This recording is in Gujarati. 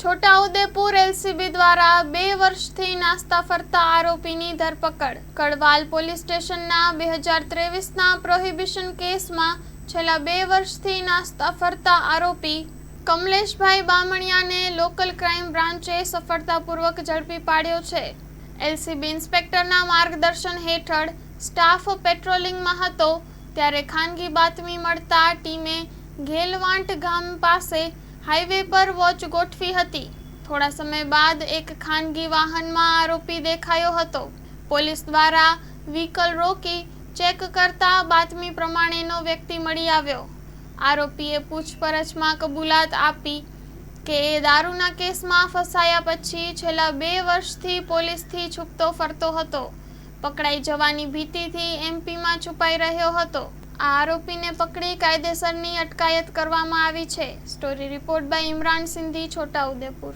છોટાઉદેપુર એલસીબી દ્વારા 2 વર્ષથી નાસ્તા ફરતા આરોપીની ધરપકડ। કડવાલ પોલીસ સ્ટેશનના 2023ના પ્રોહિબિશન કેસમાં છેલ્લા 2 વર્ષથી નાસ્તા ફરતા આરોપી કમલેશભાઈ બામણિયાને લોકલ ક્રાઇમ બ્રાન્ચે સફળતાપૂર્વક ઝડપી પાડ્યો છે। એલસીબી ઇન્સ્પેક્ટરના માર્ગદર્શન હેઠળ સ્ટાફ પેટ્રોલિંગમાં હતો ત્યારે ખાનગી બાતમી મળતા ટીમે ઘેલવાંટ ગામ પાસે હાઈવે પર વોચ ગોઠવી હતી। થોડા સમય બાદ એક ખાનગી વાહનમાં આરોપી દેખાયો હતો। પોલીસ દ્વારા વ્હીકલ રોકી ચેક કરતા બાતમી પ્રમાણેનો વ્યક્તિ મળી આવ્યો। આરોપીએ પૂછપરછમાં કબૂલાત આપી કે એ દારૂના કેસમાં ફસાયા પછી છેલ્લા 2 વર્ષથી પોલીસથી છૂપતો ફરતો હતો। પકડાઈ જવાની ભીતિથી એમપીમાં છુપાઈ રહ્યો હતો। આ આરોપીને પકડી કાયદેસરની અટકાયત કરવામાં આવી છે। Story report by Imran Sindhi, Chhota Udepur.